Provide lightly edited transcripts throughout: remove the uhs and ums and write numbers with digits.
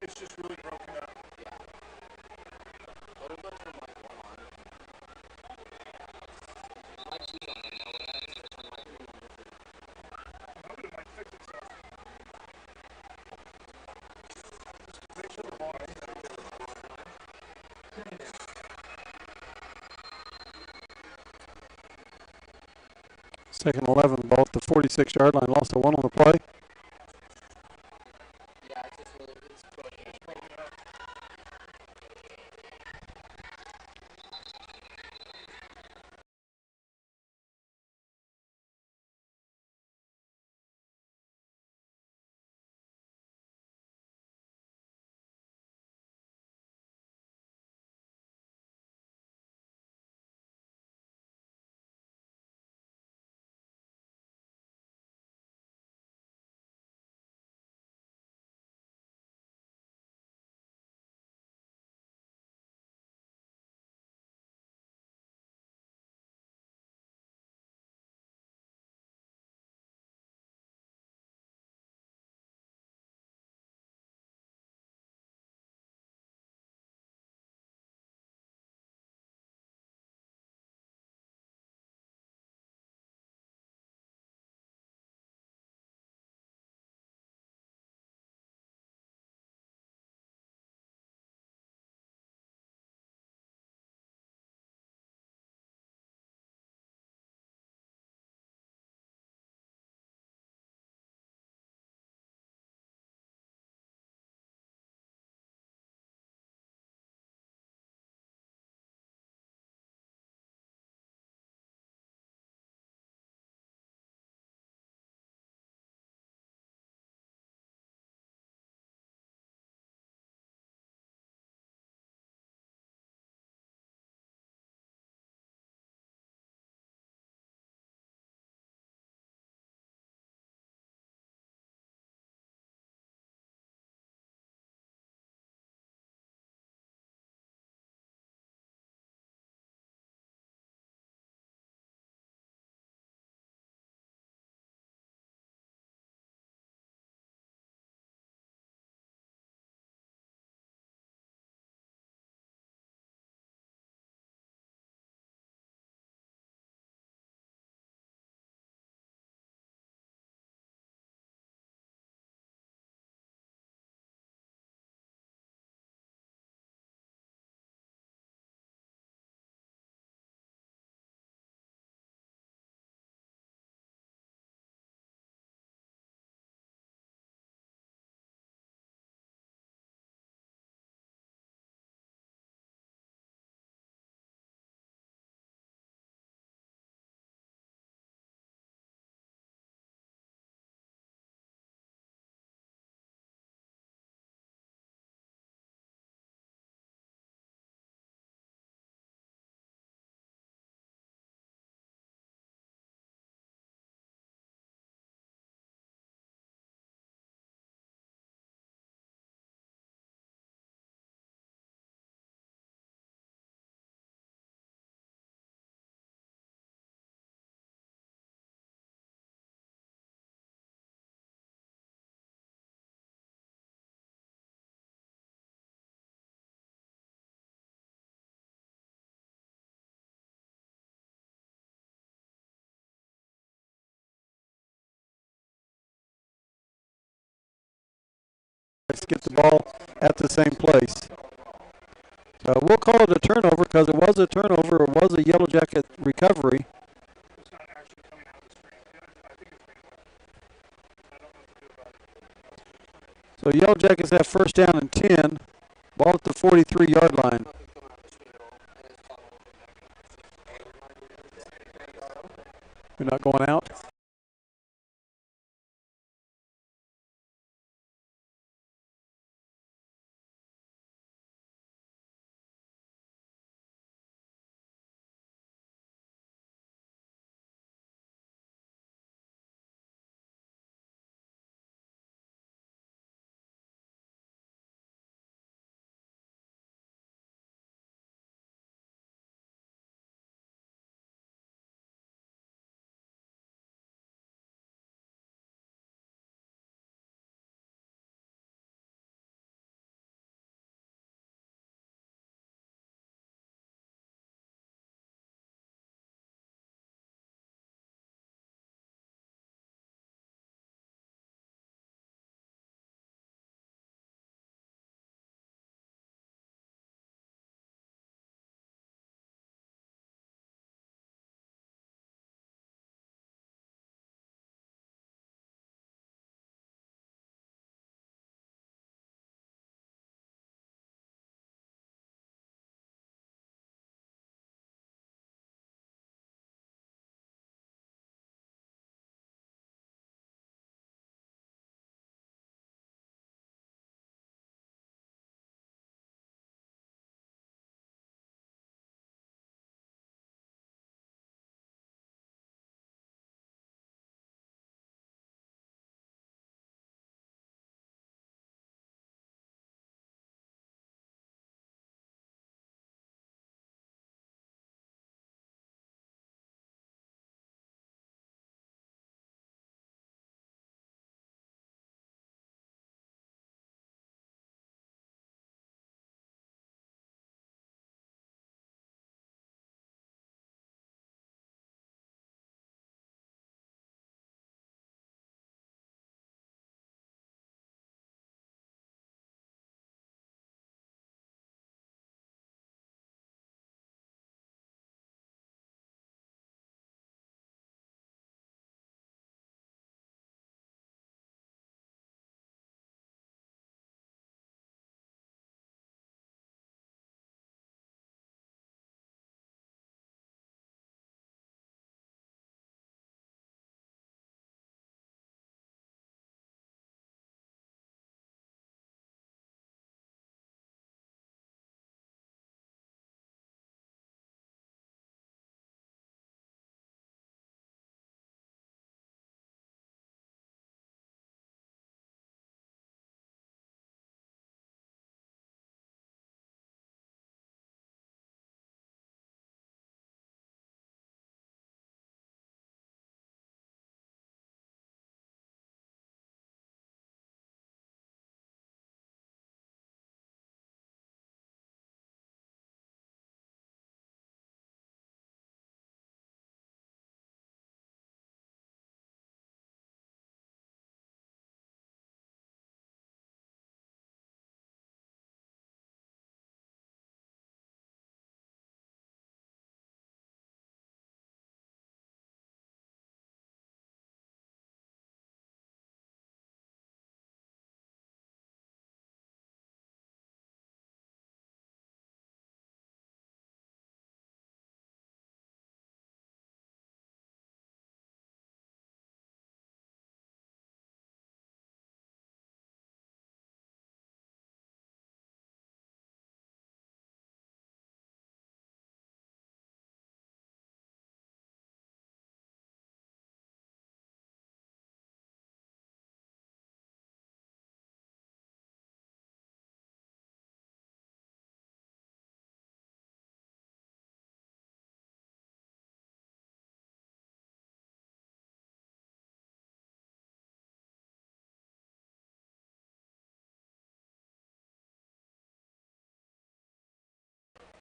It's just really broken up. Yeah. What about from like one on? It might cheat on them though, when I actually turn my screen on different. No, but it might fix itself. Make sure the ball is down. Second 11, ball at the 46-yard line, lost a 1 on the play. Yeah, it's just really, it's broken up. Let's get the ball at the same place. We'll call it a turnover because it was a turnover. It was a Yellow Jacket recovery. It's not actually coming out of the screen. I think it's being left. I don't know what to do about it. So Yellow Jackets have first down and 10. Ball at the 43-yard line. We're not going out.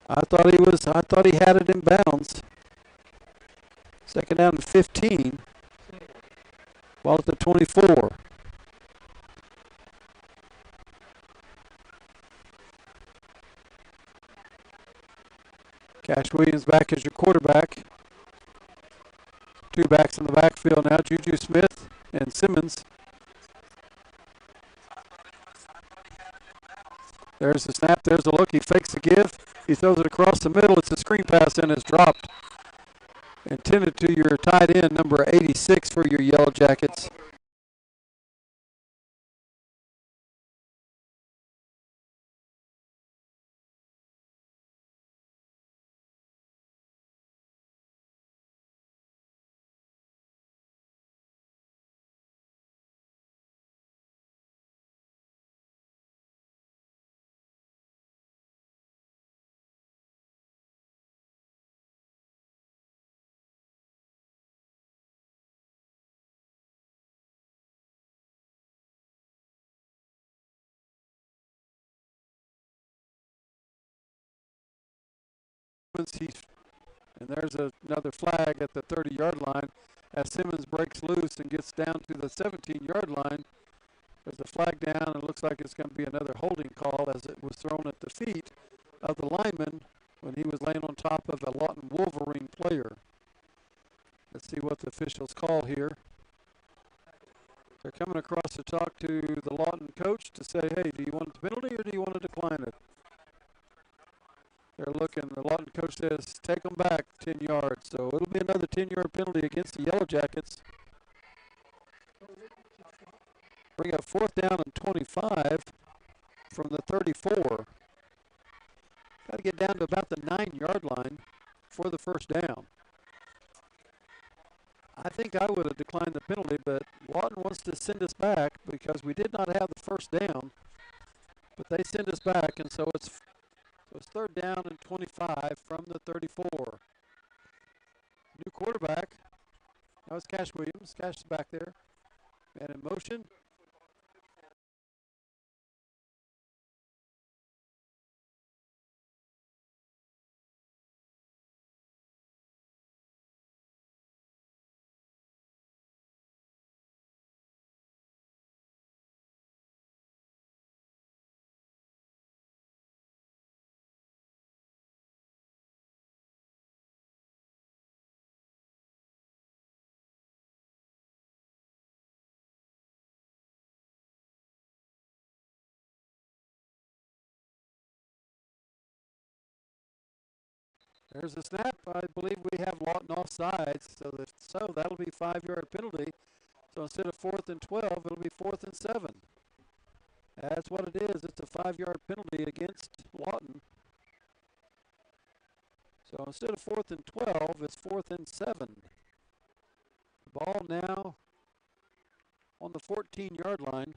I thought he had it in bounds. Second down and 15. Ball at the 24. Cash Williams back as your quarterback. Two backs in the backfield now, Juju Smith and Simmons. There's the snap, there's the look, he fakes the give. He throws it across the middle. It's a screen pass and it's dropped. Intended to your tight end, number 86 for your Yellow Jackets. And there's another flag at the 30-yard line as Simmons breaks loose and gets down to the 17-yard line. There's a flag down, and it looks like it's going to be another holding call as it was thrown at the feet of the lineman when he was laying on top of a Lawton Wolverine player. Let's see what the officials call here. They're coming across to talk to the Lawton coach to say, hey, do you want the penalty or do you want to decline it? They're looking. The Lawton coach says, take them back 10 yards. So it'll be another 10-yard penalty against the Yellow Jackets. Bring up fourth down and 25 from the 34. Got to get down to about the 9-yard line for the first down. I think I would have declined the penalty, but Lawton wants to send us back because we did not have the first down. But they send us back, and so it's third down and 25 from the 34. New quarterback. That was Cash Williams. Cash is back there. And in motion. There's a snap. I believe we have Lawton offsides, so that'll be 5-yard penalty. So instead of 4th and 12, it'll be 4th and 7. That's what it is. It's a 5-yard penalty against Lawton. So instead of 4th and 12, it's 4th and 7. Ball now on the 14-yard line.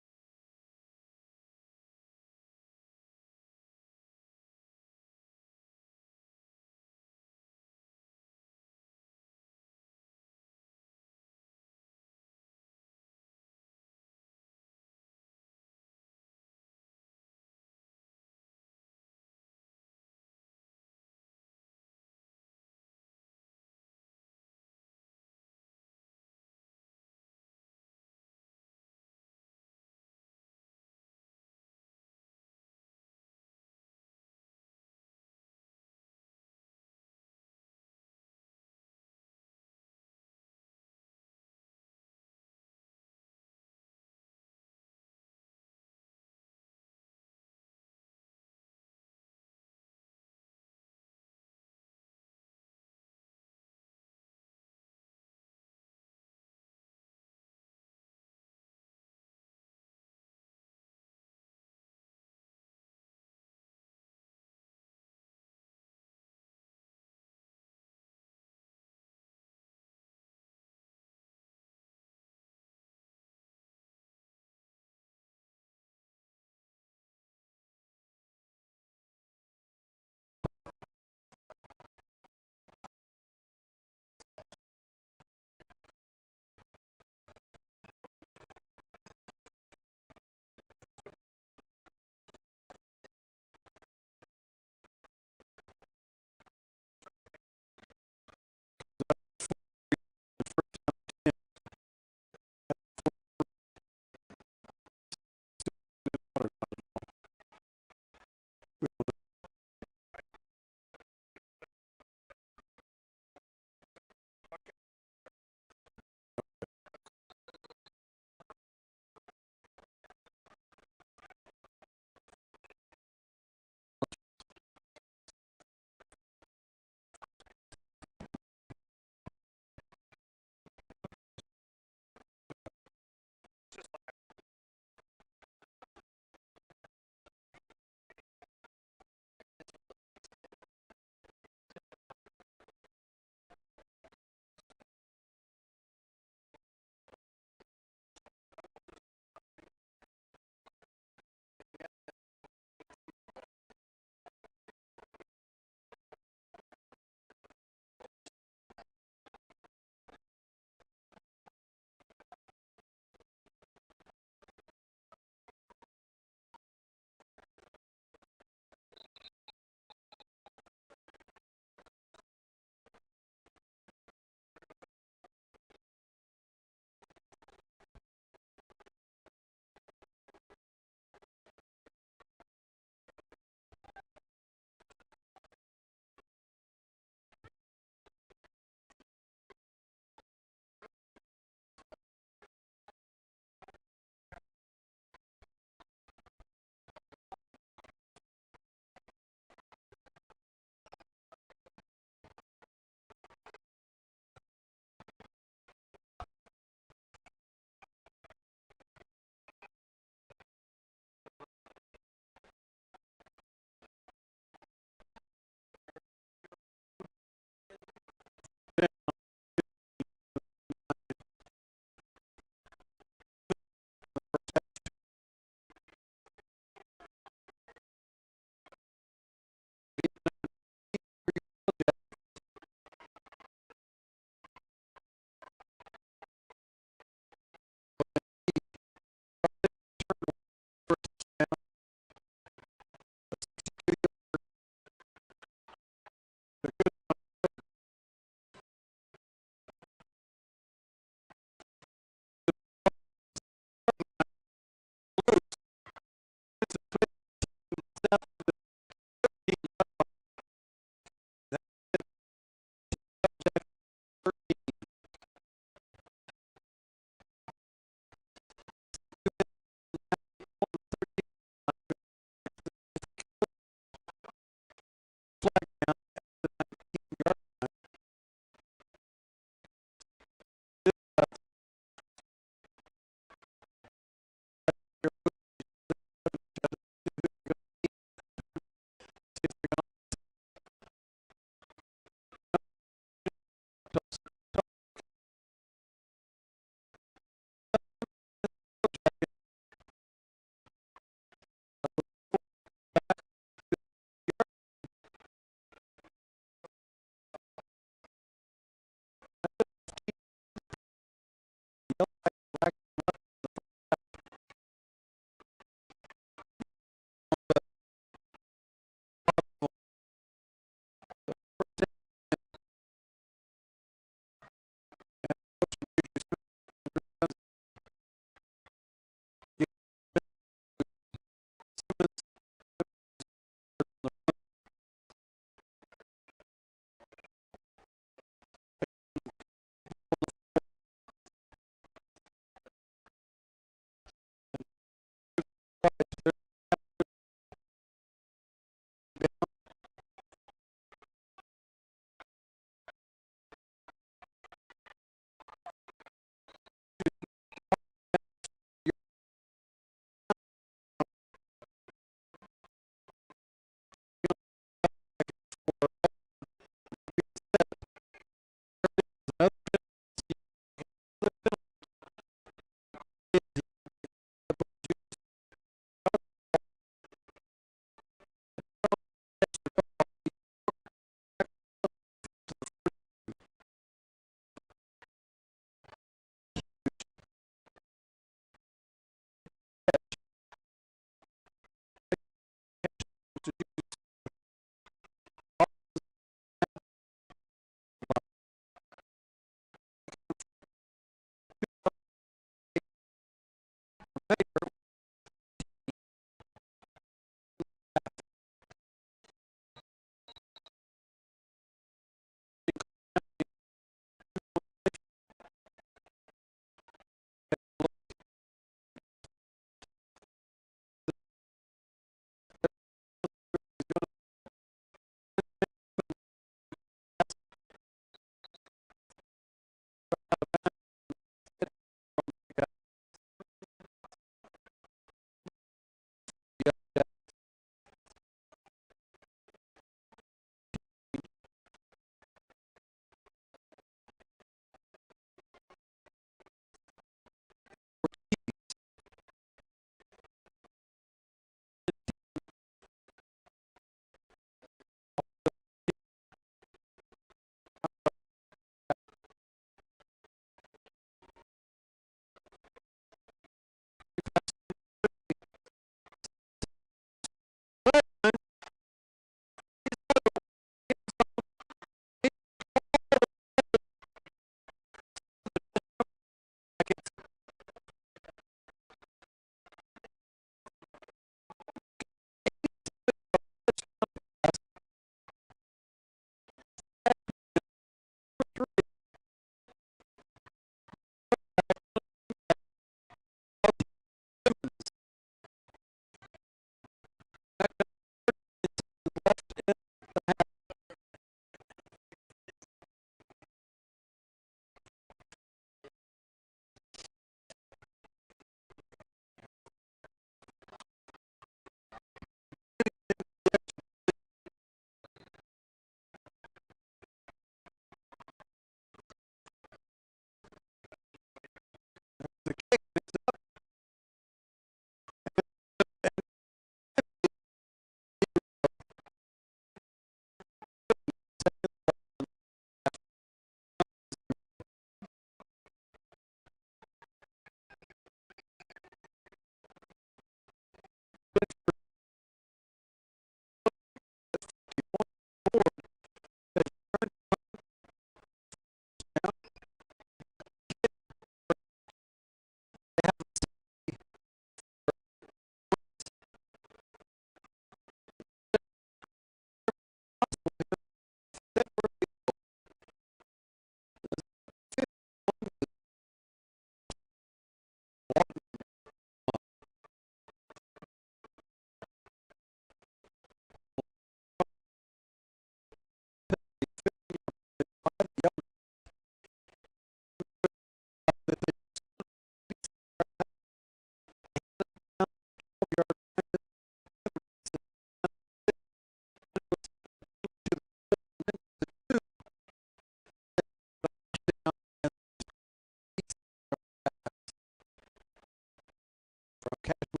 from Cashman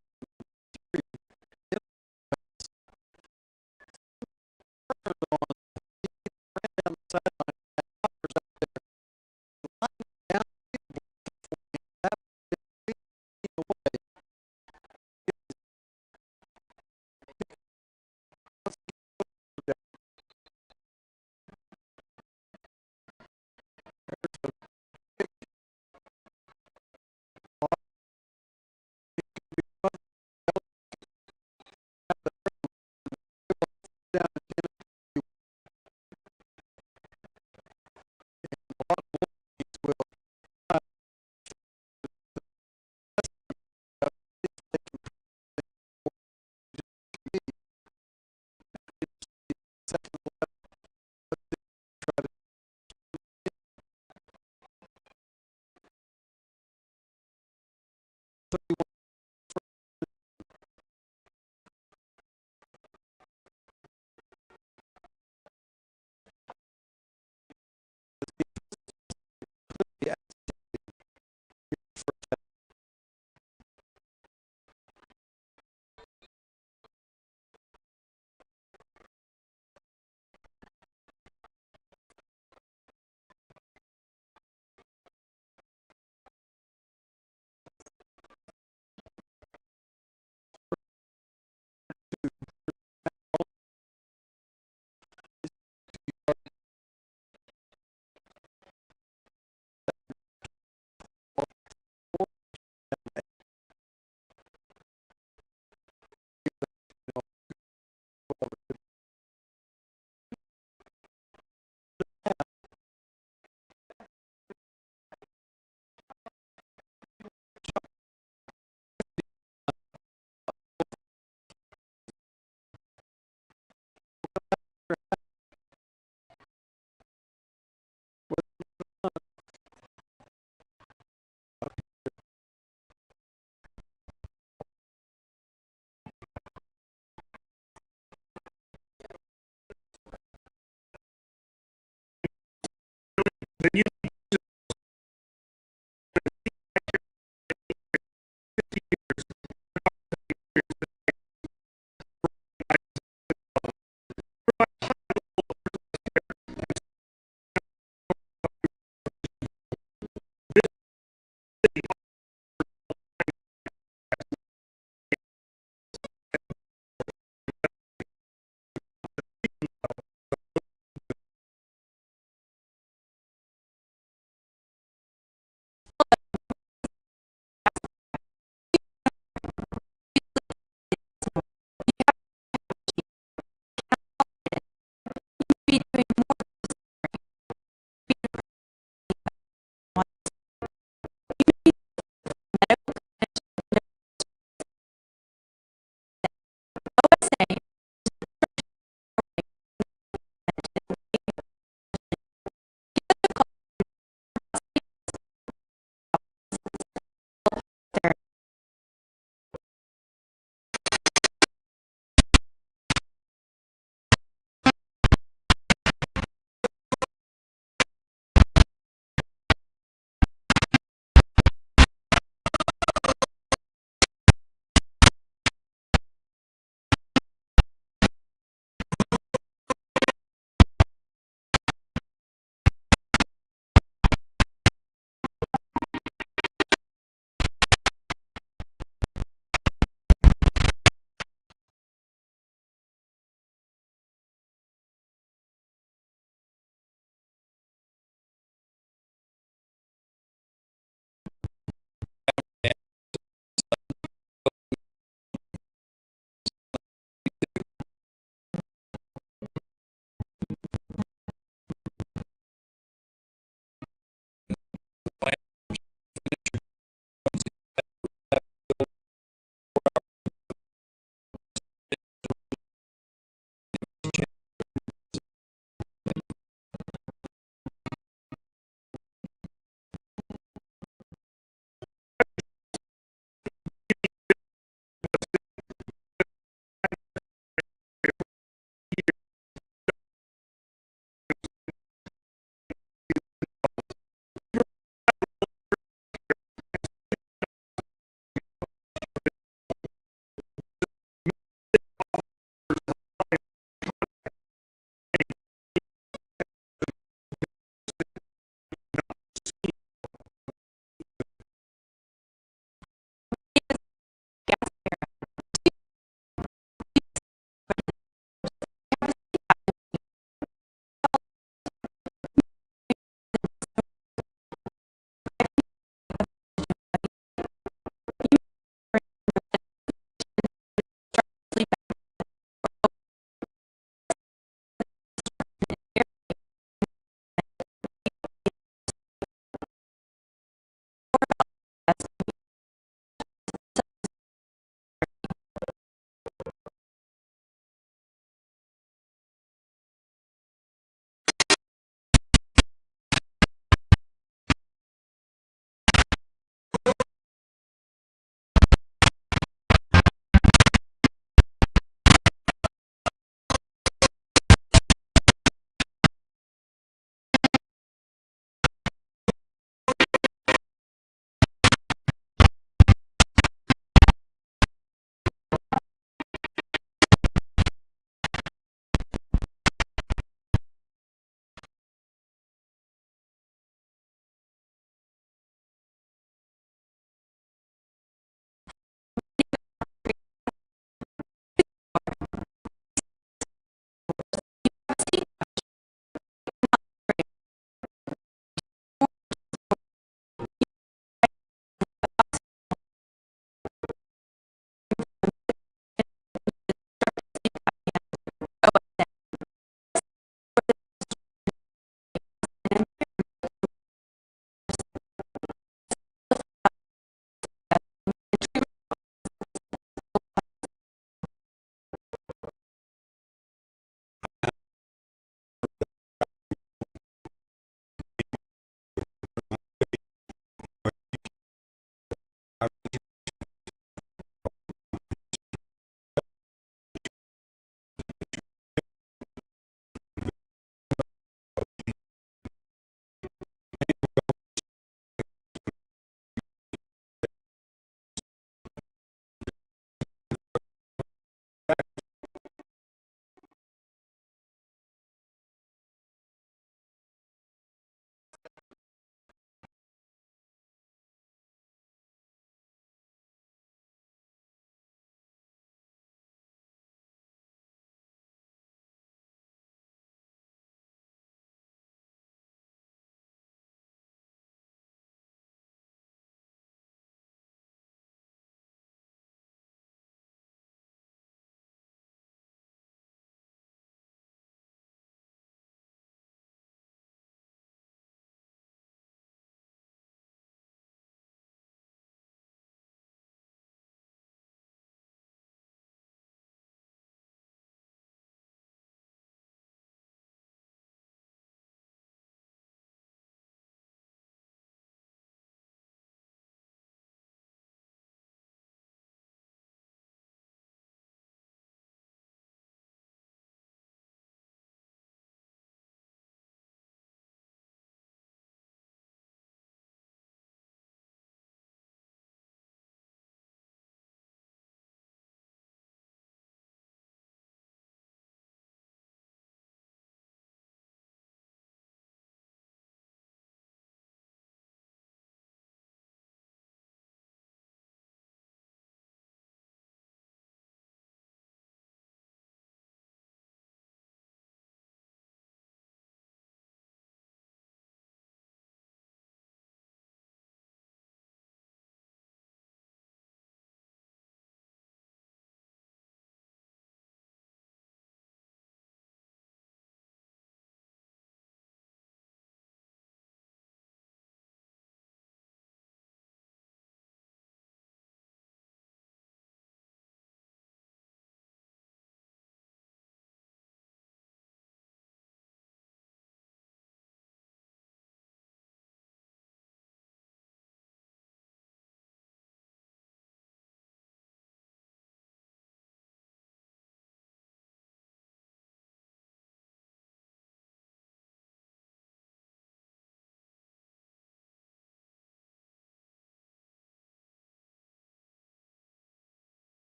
down the sideline. Down that away. Down will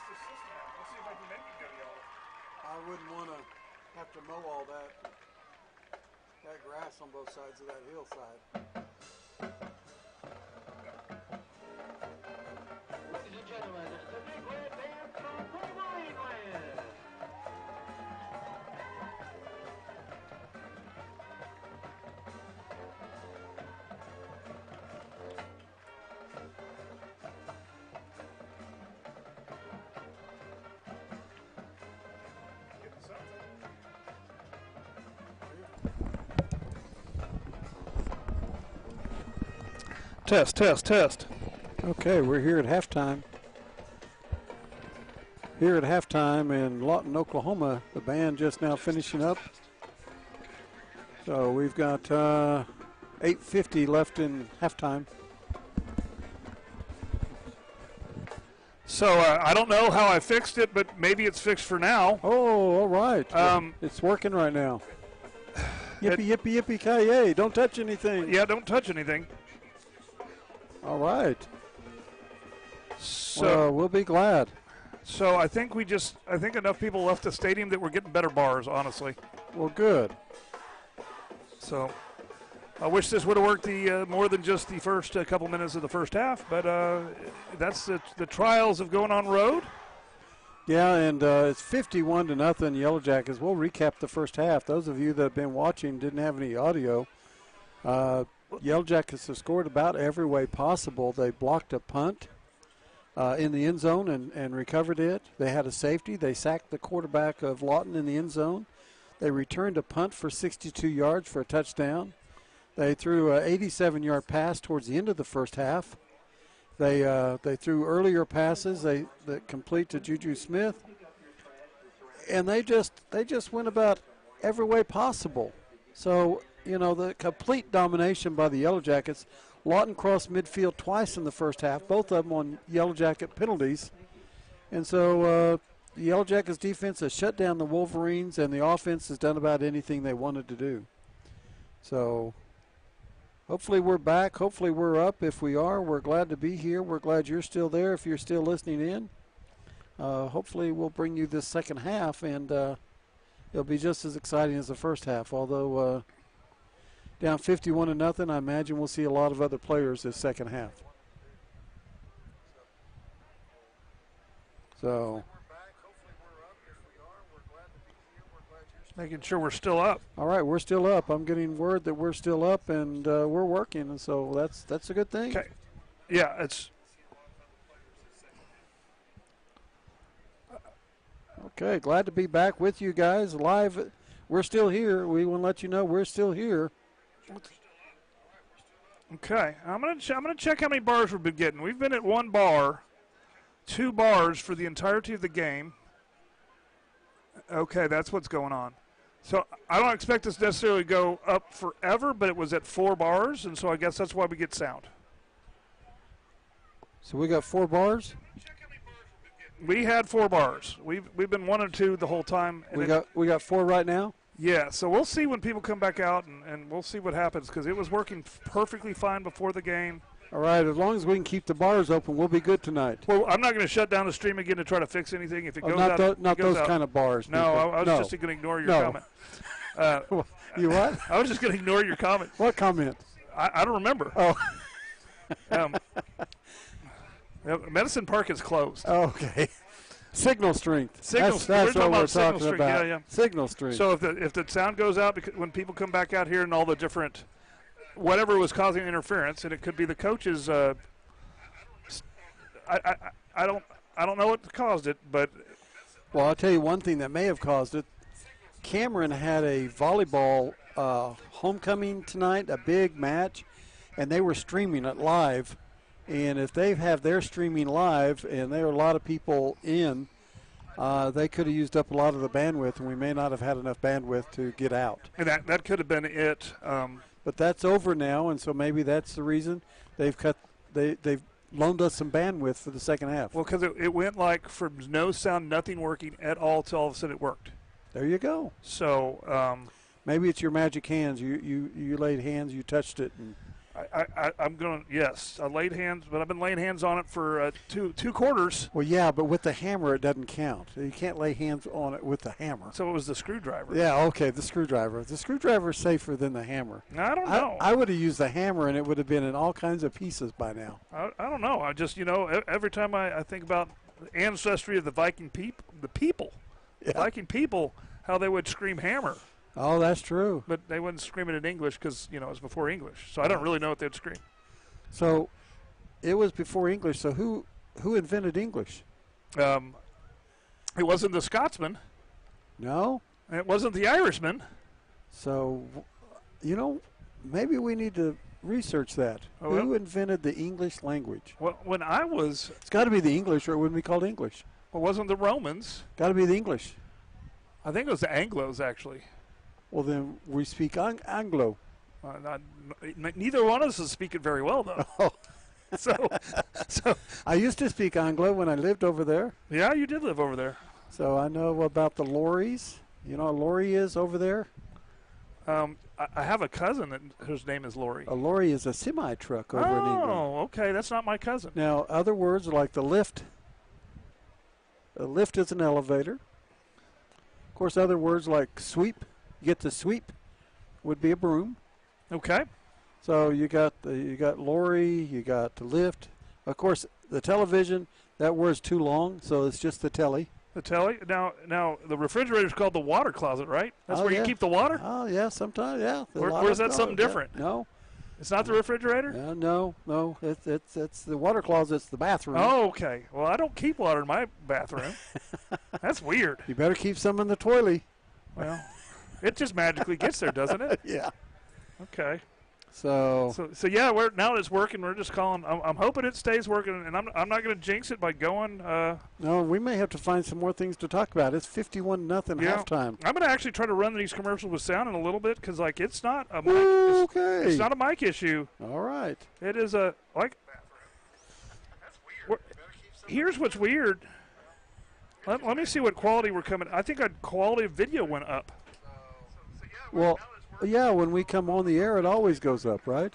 the system out. Let's see if I can make it go yellow. I wouldn't want to have to mow all that grass on both sides of that hillside. Ladies and gentlemen, the big red band from Wolverine Land. Getting something. Test. Okay, we're here at halftime. Here at halftime in Lawton, Oklahoma. The band just now finishing up. So we've got 8:50 left in halftime. So I don't know how I fixed it, but maybe it's fixed for now. Oh, all right. It's working right now. Yippee, yippee, yippee, ki-yay. Don't touch anything. Yeah, don't touch anything. All right. So Well, we'll be glad. So I think enough people left the stadium that we're getting better bars, honestly. Well, good. So I wish this would have worked more than just the first couple minutes of the first half, but that's the trials of going on road. Yeah, and it's 51-0 Yellow Jackets. We'll recap the first half. Those of you that have been watching didn't have any audio. Yellow Jackets have scored about every way possible. They blocked a punt in the end zone and recovered it. They had a safety. They sacked the quarterback of Lawton in the end zone. They returned a punt for 62 yards for a touchdown. They threw an 87-yard pass towards the end of the first half. They threw earlier passes that complete to Juju Smith, and they just went about every way possible. So the complete domination by the Yellow Jackets. Lawton crossed midfield twice in the first half, both of them on Yellow Jacket penalties, and so the Yellow Jackets defense has shut down the Wolverines, and the offense has done about anything they wanted to do. So hopefully we're back. Hopefully we're up. If we are, we're glad to be here. We're glad you're still there if you're still listening in. Hopefully we'll bring you this second half, and it'll be just as exciting as the first half. Although down 51-0, I imagine we'll see a lot of other players this second half. So Making sure we're still up. all right, we're still up. I'm getting word that we're still up, and we're working, and so that's a good thing. Okay. Yeah, it's Okay, glad to be back with you guys live. We're still here. We want to let you know we're still here. okay. I'm gonna check how many bars we've been getting. We've been at 1 bar, 2 bars for the entirety of the game. Okay, that's what's going on. So I don't expect this necessarily to go up forever, but it was at 4 bars, and so I guess that's why we get sound. So we got 4 bars. We had 4 bars. We've been 1 and 2 the whole time. And We got 4 right now. yeah. So we'll see when people come back out, and we'll see what happens because it was working perfectly fine before the game. All right, as long as we can keep the bars open, we'll be good tonight. Well, I'm not going to shut down the stream again to try to fix anything. If it goes not out, not it goes those out. kind of bars. No, people. I was No. just going to ignore your No. comment. You what? I was just going to ignore your comment. What comment? I don't remember. Oh. Medicine Park is closed. Okay. Signal strength. Signal- That's we're what talking we're about signal talking strength. about. Yeah, yeah. Signal strength. So if the sound goes out when people come back out here and all the different whatever was causing interference, and it could be the coaches. I don't know what caused it, but well, I'll tell you one thing that may have caused it. Cameron had a volleyball homecoming tonight, a big match, and they were streaming it live. And if they have their streaming live and there are a lot of people in, they could have used up a lot of the bandwidth, and we may not have had enough bandwidth to get out. and that could have been it. But that's over now, and so maybe that's the reason they've loaned us some bandwidth for the second half. Well, because it went like from no sound, nothing working at all, till all of a sudden it worked. There you go. So Maybe it's your magic hands. You laid hands, you touched it, and I'm going to, yes, I laid hands, but I've been laying hands on it for two quarters. Well, yeah, but with the hammer, it doesn't count. You can't lay hands on it with the hammer. So it was the screwdriver. Yeah, okay, the screwdriver. The screwdriver is safer than the hammer. I don't know. I would have used the hammer, and it would have been in all kinds of pieces by now. I don't know. I just, every time I think about the ancestry of the Viking people, Yeah. Viking people, how they would scream hammer. Oh, that's true. But they wouldn't scream it in English because, it was before English. So I don't really know what they'd scream. So it was before English. So who invented English? It wasn't the Scotsman. No? And it wasn't the Irishman. So, maybe we need to research that. Oh, Who well. invented the English language? Well, when I was, It's got to be the English, or it wouldn't be called English. it wasn't the Romans. Got to be the English. I think it was the Anglos, actually. Well, then we speak Anglo. Neither one of us speak it very well, though. Oh. So I used to speak Anglo when I lived over there, yeah, you did live over there. so I know about the lorries. You know what a lorry is over there? I have a cousin whose name is Lori. A lorry is a semi-truck over in England. Oh, okay, that's not my cousin. Now, other words like the lift. A lift is an elevator. Of course, other words like sweep. You get the sweep would be a broom. Okay. So you got lorry, you got the lift. Of course, the television, that word's too long, so it's just the telly. The telly. Now the refrigerator's called the water closet, right? That's Oh, where yeah. you keep the water. Oh, yeah, sometimes, yeah. Or is that something different? Yeah. No, It's not the refrigerator. no. It's the water closet. It's the bathroom. Oh, okay. Well, I don't keep water in my bathroom. That's weird. You better keep some in the toilet. Well, it just magically gets there, doesn't it? Yeah. Okay. So So yeah, now it's working. We're just calling. I'm hoping it stays working, and I'm not going to jinx it by going. no, we may have to find some more things to talk about. It's 51-0 Yeah. halftime. I'm going to actually try to run these commercials with sound in a little bit because it's not a mic. Okay. It's not a mic issue. All right. It is a like. Here's what's weird. Let me see what quality we're coming. I think our quality of video went up. Well, yeah, when we come on the air, it always goes up, right?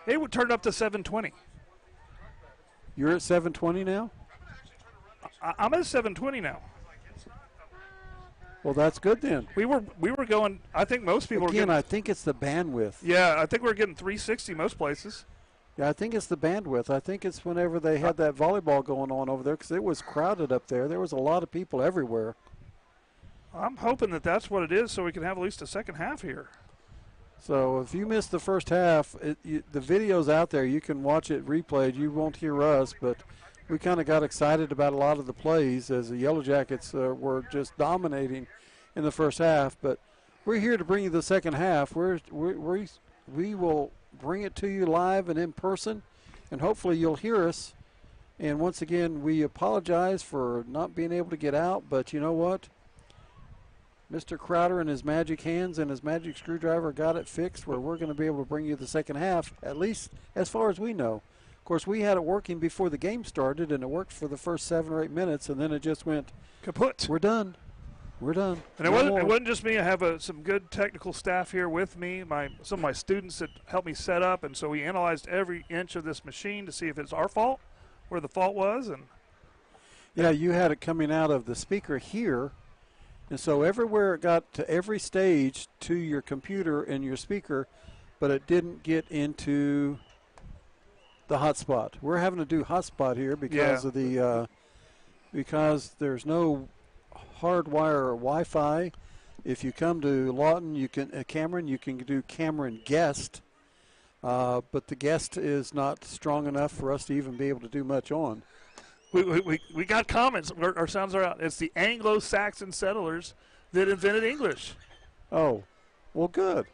It would turn up to 720. You're at 720 now? I'm at 720 now. Well, that's good then. We were going. I think most people Again, were I getting. think it's the bandwidth. Yeah, I think we're getting 360 most places. Yeah, I think it's the bandwidth. I think it's whenever they had that volleyball going on over there because it was crowded up there. There was a lot of people everywhere. I'm hoping that's what it is, so we can have at least a second half here. So if you missed the first half, the video's out there. You can watch it replayed. You won't hear us, but we kind of got excited about a lot of the plays as the Yellow Jackets were just dominating in the first half. But we're here to bring you the second half. We will bring it to you live and in person, and hopefully you'll hear us. And once again, we apologize for not being able to get out, but you know what? Mr. Crowder and his magic hands and his magic screwdriver got it fixed where we're going to be able to bring you the second half, at least as far as we know. Of course, we had it working before the game started, and it worked for the first 7 or 8 minutes, and then it just went, Kaput. we're done. We're done. And it No wasn't. It more. wasn't just me. I have some good technical staff here with me. Some of my students that helped me set up, and so we analyzed every inch of this machine to see if it's our fault, where the fault was, and Yeah, you had it coming out of the speaker here, and so everywhere it got to every stage to your computer and your speaker, but it didn't get into the hotspot. We're having to do hotspot here because of the because there's no hardwire or Wi-Fi. If you come to Lawton, you can Cameron, you can do Cameron guest, but the guest is not strong enough for us to even be able to do much on. we got comments. Our sounds are out. It's the Anglo-Saxon settlers that invented English. Oh, well, good.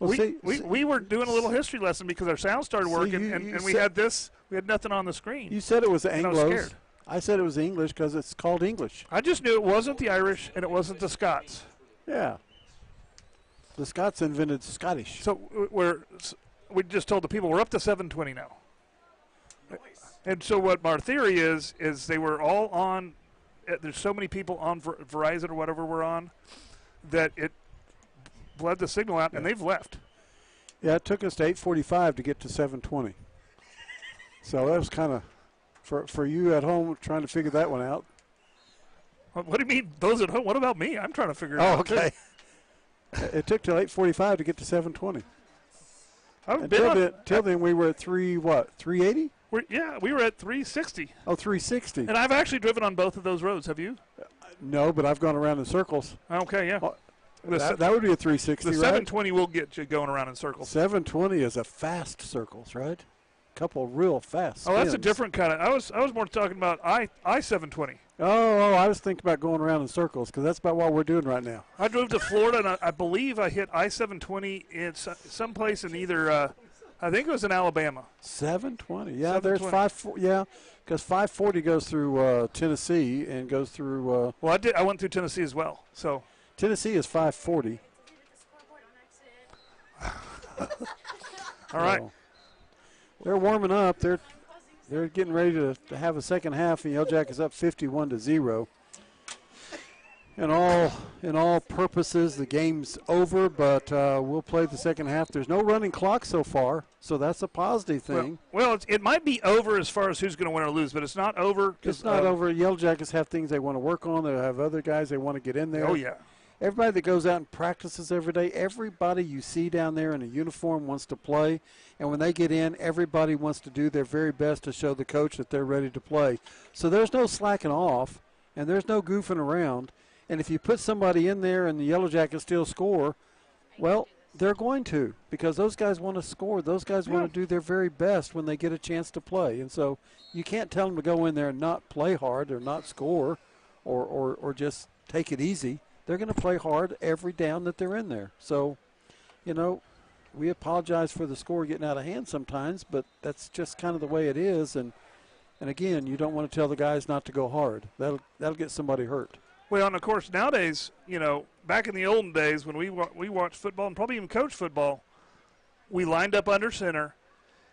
Well, We were doing a little history lesson because our sound started working, you and we said- had this. We had nothing on the screen. You said it was And I was Anglos. scared. I said it was English because it's called English. I just knew it wasn't the Irish and it wasn't the Scots. Yeah. The Scots invented Scottish. So we just told the people we're up to 720 now. And so what our theory is they were all on. There's so many people on Verizon or whatever we're on that it bled the signal out, and they've left. Yeah, it took us to 8:45 to get to 7:20. So that was kind of, for you at home trying to figure that one out. What do you mean, those at home? What about me? I'm trying to figure it Oh, out. okay. It took till 8:45 to get to 7:20. Till then, we were at 380? We were at 360. Oh, 360. And I've actually driven on both of those roads. Have you? No, but I've gone around in circles. Okay, yeah. Oh, that would be a 360, The right? 720 will get you going around in circles. 720 is a fast circles, right? Couple real fast spins. Oh, that's a different kind of. I was more talking about I-720. Oh, I was thinking about going around in circles because that's about what we're doing right now. I drove to Florida, and I believe I hit I-720 in someplace in either, I think it was in Alabama. 720, yeah, 720. there's 540, yeah, because 540 goes through Tennessee and goes through. Well, I went through Tennessee as well, so. Tennessee is 540. All right. So they're warming up. They're getting ready to have a second half, and Yellow Jackets up 51-0. In all purposes, the game's over, but we'll play the second half. There's no running clock so far, so that's a positive thing. Well, it might be over as far as who's going to win or lose, but it's not over. It's not over. Yellow Jackets have things they want to work on. They have other guys they want to get in there. Oh, yeah. Everybody that goes out and practices every day, everybody you see down there in a uniform wants to play. And when they get in, everybody wants to do their very best to show the coach that they're ready to play. So there's no slacking off, and there's no goofing around. And if you put somebody in there and the Yellow Jackets still score, well, they're going to, because those guys want to score. Those guys want to do their very best when they get a chance to play. And so you can't tell them to go in there and not play hard or not score or just take it easy. They're going to play hard every down that they're in there. So, we apologize for the score getting out of hand sometimes, but that's just kind of the way it is. And again, you don't want to tell the guys not to go hard. That'll get somebody hurt. Well, and of course, nowadays, back in the olden days when we watched football and probably even coached football, we lined up under center,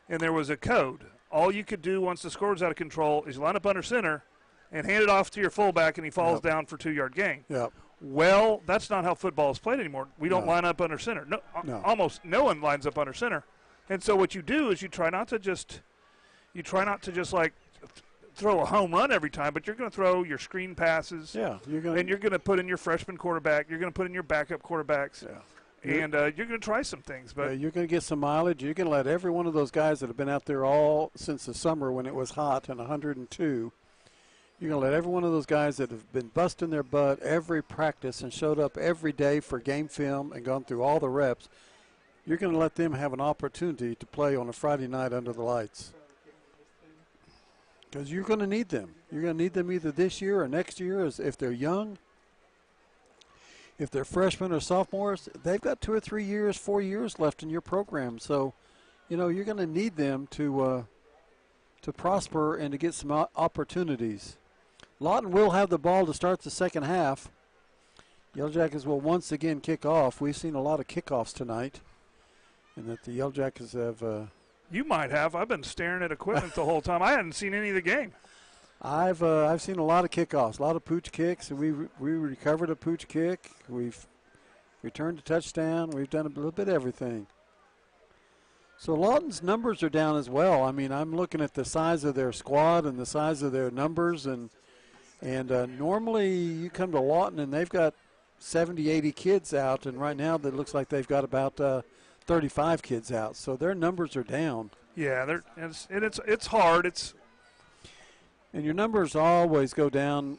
and there was a code. All you could do once the score was out of control is you line up under center and hand it off to your fullback, and he falls down for a 2-yard gain. Yep. Well, that's not how football is played anymore. We don't line up under center. No. Almost no one lines up under center. And so what you do is you try not to just like throw a home run every time, but you're going to throw your screen passes. Yeah, you're going to put in your freshman quarterback. You're going to put in your backup quarterbacks. Yeah. And you're going to try some things. But you're going to get some mileage. You're going to let every one of those guys that have been out there all since the summer when it was hot and 102. You're going to let every one of those guys that have been busting their butt every practice and showed up every day for game film and gone through all the reps, you're going to let them have an opportunity to play on a Friday night under the lights. Because you're going to need them. You're going to need them either this year or next year if they're young. If they're freshmen or sophomores, they've got 2 or 3 years, 4 years left in your program. So, you're going to need them to prosper and to get some opportunities. Lawton will have the ball to start the second half. Yellow Jackets will once again kick off. We've seen a lot of kickoffs tonight, and that the Yellow Jackets have. You might have. I've been staring at equipment the whole time. I hadn't seen any of the game. I've seen a lot of kickoffs, a lot of pooch kicks, and we recovered a pooch kick. We've returned a touchdown. We've done a little bit of everything. So Lawton's numbers are down as well. I mean, I'm looking at the size of their squad and the size of their numbers, and normally you come to Lawton and they've got 70, 80 kids out, and right now it looks like they've got about 35 kids out. So their numbers are down. Yeah, it's hard. And your numbers always go down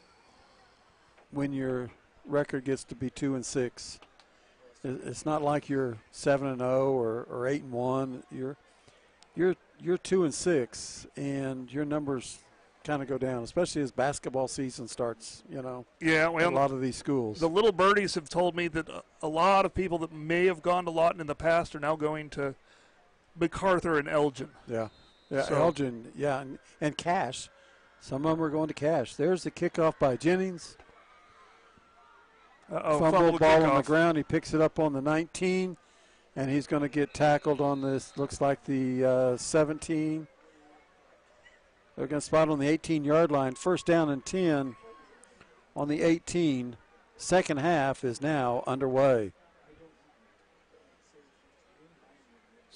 when your record gets to be 2-6. It's not like you're 7-0 or 8-1. You're 2-6, and your numbers kind of go down, especially as basketball season starts. Yeah, well, a lot of these schools. The little birdies have told me that a lot of people that may have gone to Lawton in the past are now going to MacArthur and Elgin. Yeah, So- Elgin. Yeah, and Cash. Some of them are going to Cash. There's the kickoff by Jennings. Fumbled ball on the ground. He picks it up on the 19, and he's going to get tackled on this, looks like the 17. They're going to spot on the 18-yard line. First down and 10 on the 18. Second half is now underway.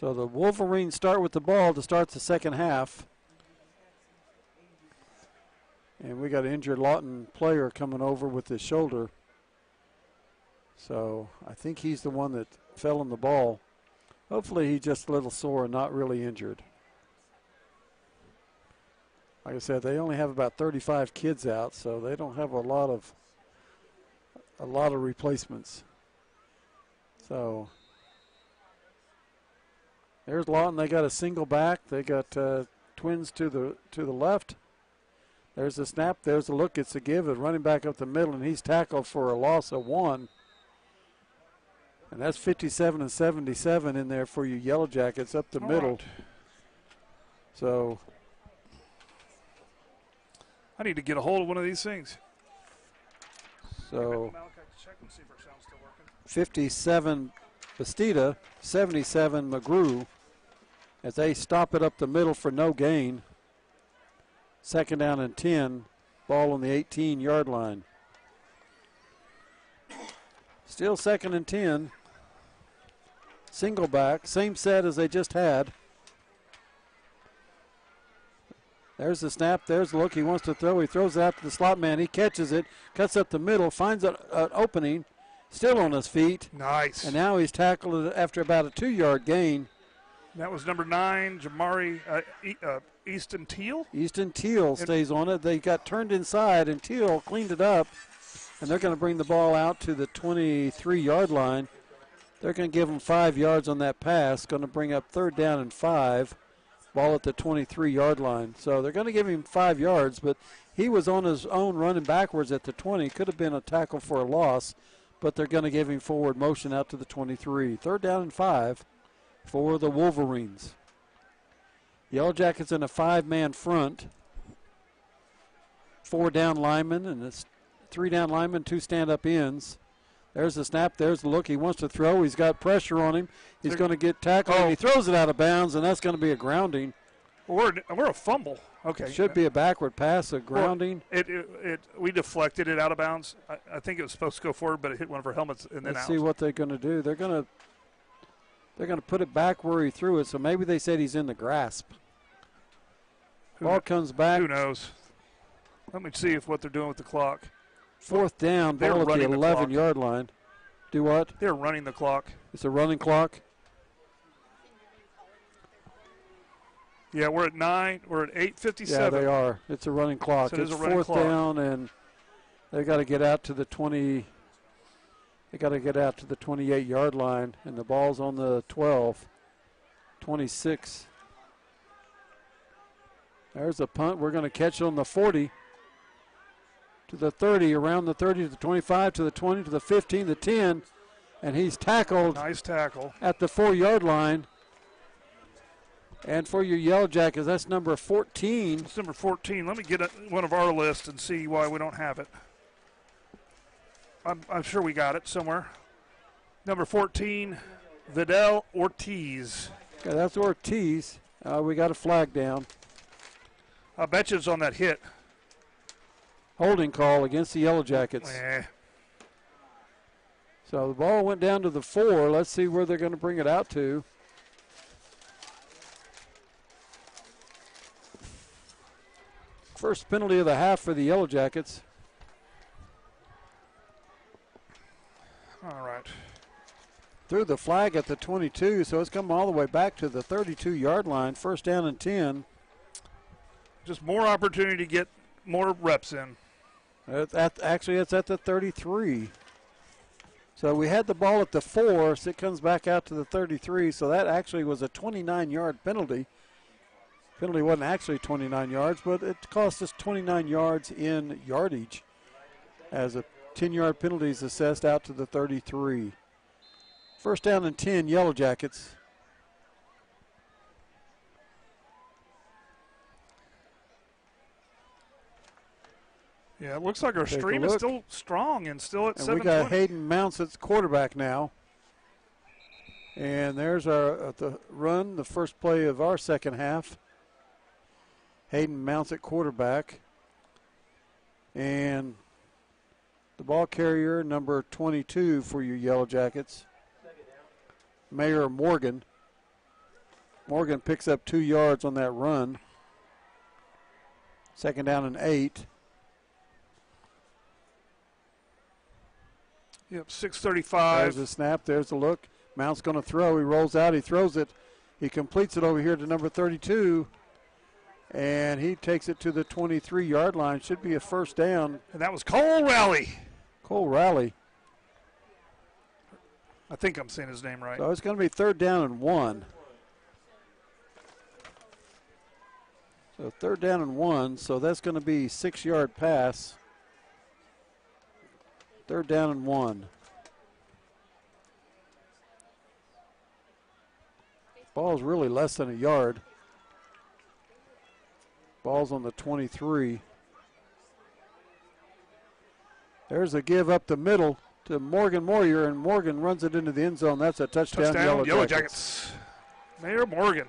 So the Wolverines start with the ball to start the second half. And we got an injured Lawton player coming over with his shoulder. So I think he's the one that fell on the ball. Hopefully he's just a little sore and not really injured. Like I said, they only have about 35 kids out, so they don't have a lot of replacements. So there's Lawton. They got a single back. They got twins to the left. There's the snap. There's the look. It's a give. The running back up the middle, and he's tackled for a loss of 1. And that's 57 and 77 in there for you Yellow Jackets up the middle. Right. So I need to get a hold of one of these things. So Check and see if our sound's still working. 57 Bastida, 77 McGrew as they stop it up the middle for no gain. Second down and 10, ball on the 18-yard line. Still second and 10. Single back, same set as they just had. There's the snap, there's the look. He wants to throw. He throws it out to the slot man. He catches it, cuts up the middle, finds an opening, still on his feet. Nice. And now he's tackled after about a 2-yard gain. That was number 9, Jamari Easton Teal. Easton Teal stays on it. They got turned inside, and Teal cleaned it up. And they're going to bring the ball out to the 23-yard line. They're going to give him 5 yards on that pass. Going to bring up 3rd down and 5. Ball at the 23-yard line. So they're going to give him 5 yards, but he was on his own running backwards at the 20. Could have been a tackle for a loss, but they're going to give him forward motion out to the 23. 3rd down and 5 for the Wolverines. Yellow Jackets in a 5-man front. 4 down linemen, and it's 3 down linemen, 2 stand-up ends. There's the snap. There's the look. He wants to throw. He's got pressure on him. He's going to get tackled, and he throws it out of bounds, and that's going to be a grounding. We're a fumble. Okay. Should be a backward pass, a grounding. Well, we deflected it out of bounds. I think it was supposed to go forward, but it hit one of our helmets and then Let's out. see what they're going to do. They're going to put it back where he threw it, so maybe they said he's in the grasp. Ball comes back. Who knows? Let me see what they're doing with the clock. 4th down, ball at the 11-yard line. Do what? They're running the clock. It's a running clock. Yeah, we're at 9. We're at 8:57. Yeah, they are. It's a running clock. So it's a running 4th clock. down, and they got to get out to the 20. They got to get out to the 28-yard line, and the ball's on the 12. 26. There's a punt. We're going to catch it on the 40. To the 30, around the 30 to the 25, to the 20, to the 15, the 10, and he's tackled. Nice tackle. At the 4-yard line. And for your Yellow Jackets, that's number 14. It's number 14. Let me get one of our lists and see why we don't have it. I'm sure we got it somewhere. Number 14, Vidal Ortiz. Okay, that's Ortiz. We got a flag down. I bet you it's on that hit. Holding call against the Yellow Jackets. So the ball went down to the 4. Let's see where they're going to bring it out to. First penalty of the half for the Yellow Jackets. All right. Threw the flag at the 22, so it's coming all the way back to the 32-yard line. 1st down and 10. Just more opportunity to get more reps in. Actually, it's at the 33. So we had the ball at the 4, so it comes back out to the 33. So that actually was a 29-yard penalty. Penalty wasn't actually 29 yards, but it cost us 29 yards in yardage as a 10-yard penalty is assessed out to the 33. 1st down and 10, Yellow Jackets. Yeah, it looks like our stream is still strong and still at 7:20. We got Hayden Mounts at quarterback now. And there's our the run, the first play of our second half. Hayden Mounts at quarterback. And the ball carrier, number 22 for your Yellow Jackets, Mayor Morgan. Morgan picks up 2 yards on that run. 2nd down and 8. Yep, 6:35. There's a snap. There's a look. Mount's going to throw. He rolls out. He throws it. He completes it over here to number 32. And he takes it to the 23-yard line. Should be a 1st down. And that was Cole Rowley. Cole Rowley. I think I'm saying his name right. So it's going to be 3rd down and 1. So 3rd down and 1. So that's going to be 6-yard pass. 3rd down and 1. Ball's really less than a yard. Ball's on the 23. There's a give up the middle to Morgan Moyer, and Morgan runs it into the end zone. That's a touchdown, Yellow Jackets. Mayor Morgan.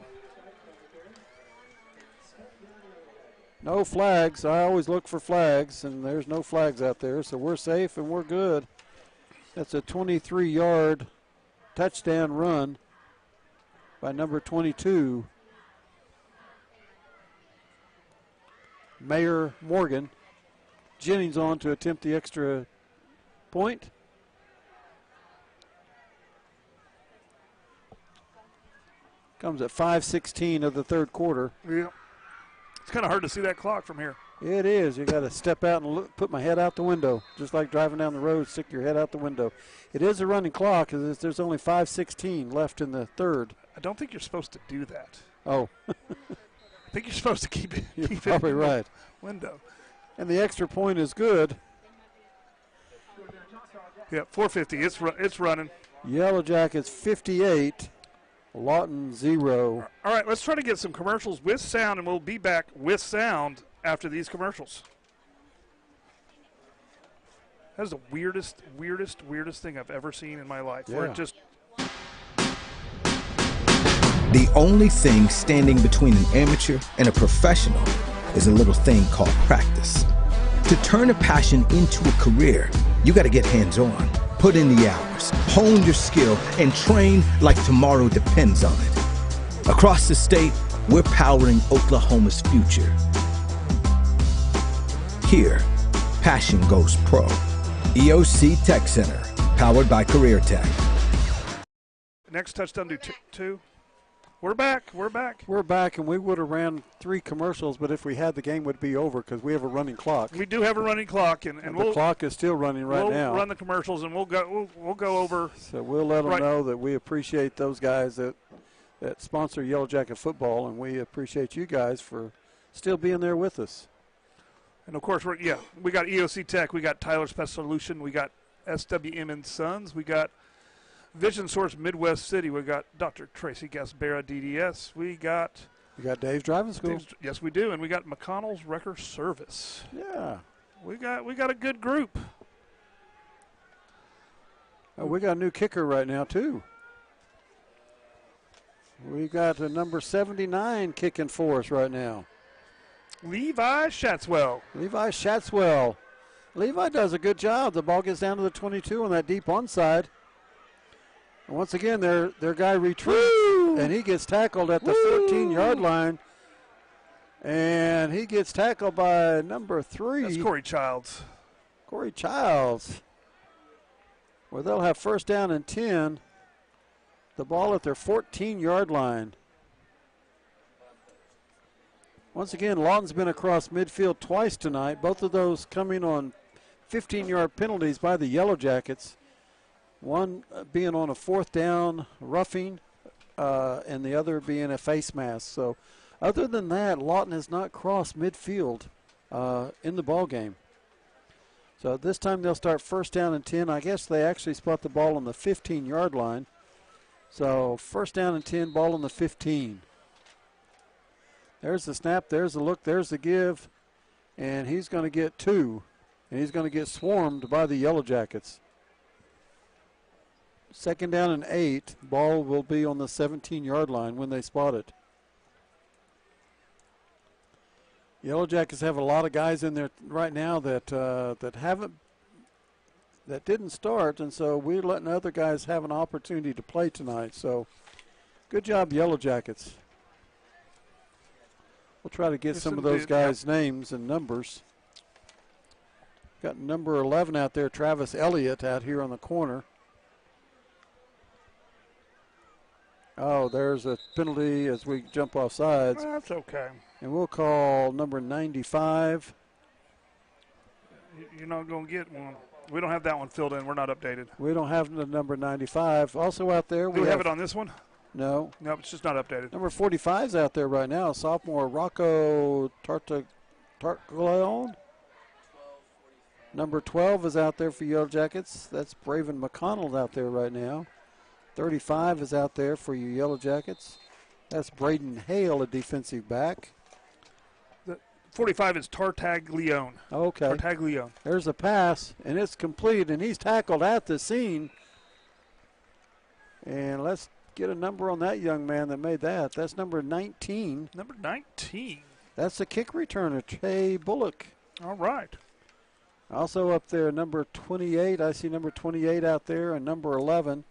No flags. I always look for flags, and there's no flags out there, so we're safe and we're good. That's a 23-yard touchdown run by number 22, Mayor Morgan. Jennings on to attempt the extra point. Comes at 5:16 of the 3rd quarter. Yeah. It's kind of hard to see that clock from here. It is. You got to step out and look, put my head out the window, just like driving down the road, stick your head out the window. It is a running clock. There's only 5:16 left in the 3rd. I don't think you're supposed to do that. Oh. I think you're supposed to keep it. You're keep probably it in right. The window. And the extra point is good. Yeah, 4:50. It's running. Yellow Jackets 58, Lawton 0. All right, let's try to get some commercials with sound, and we'll be back with sound after these commercials. That is the weirdest thing I've ever seen in my life. Yeah. Where it just The only thing standing between an amateur and a professional is a little thing called practice. To turn a passion into a career, you got to get hands-on, put in the hours, hone your skill, and train like tomorrow depends on it. Across the state, we're powering Oklahoma's future. Here, passion goes pro. EOC Tech Center, powered by Career Tech. next touchdown to two. We're back. We're back, and we would have ran 3 commercials, but if we had, the game would be over because we have a running clock. We do have a running clock, and the clock is still running right now. We'll run the commercials, and we'll go over. So we'll let them know that we appreciate those guys that sponsor Yellow Jacket football, and we appreciate you guys for still being there with us. And of course, we got EOC Tech, we got Tyler's Pest Solution, we got SWM and Sons, we got Vision Source Midwest City, we got Dr. Tracy Gasbera DDS, we got Dave's Driving School. Yes, we do, and we got McConnell's Wrecker Service. Yeah, we got a good group. We got a new kicker right now too. We got a number 79 kicking for us right now. Levi Shatswell. Levi does a good job. The ball gets down to the 22 on that deep onside. And once again, their guy retreats, and he gets tackled at the 14-yard line. And he gets tackled by number 3. That's Corey Childs. Where they'll have first down and 10. The ball at their 14-yard line. Once again, Lawton's been across midfield twice tonight, both of those coming on 15-yard penalties by the Yellow Jackets. One being on a 4th down roughing, and the other being a face mask. So other than that, Lawton has not crossed midfield in the ball game. So this time they'll start first down and 10. I guess they actually spot the ball on the 15-yard line. So first down and 10, ball on the 15. There's the snap, there's the look, there's the give, and he's going to get 2, and he's going to get swarmed by the Yellow Jackets. Second down and 8, ball will be on the 17-yard line when they spot it. Yellow Jackets have a lot of guys in there right now that didn't start, and so we're letting other guys have an opportunity to play tonight. So good job, Yellow Jackets. We'll try to get Yes, some of those indeed. guys' names and numbers. Got number 11 out there, Travis Elliott, out here on the corner. Oh, there's a penalty as we jump off sides. That's okay. And we'll call number 95. You're not going to get one. We don't have that one filled in. We're not updated. We don't have the number 95. Also out there, Do we have it on this one? No. No, it's just not updated. Number 45 is out there right now. Sophomore Rocco Tartaglione. Number 12 is out there for Yellow Jackets. That's Braven McConnell out there right now. 35 is out there for you Yellow Jackets. That's Braden Hale, a defensive back. 45 is Tartaglione. Okay. Tartaglione. There's a pass, and it's complete, and he's tackled at the scene. And let's get a number on that young man that made that. That's number 19. Number 19. That's the kick returner, Trey Bullock. All right. Also up there, number 28. I see number 28 out there, and number 11.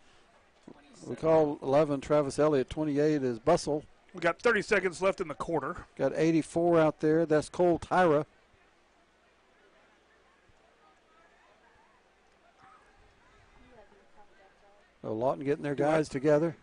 We call 11 Travis Elliott. 28 is Bustle. We got 30 seconds left in the quarter. Got 84 out there. That's Cole Tyra. So Lawton getting their guys together.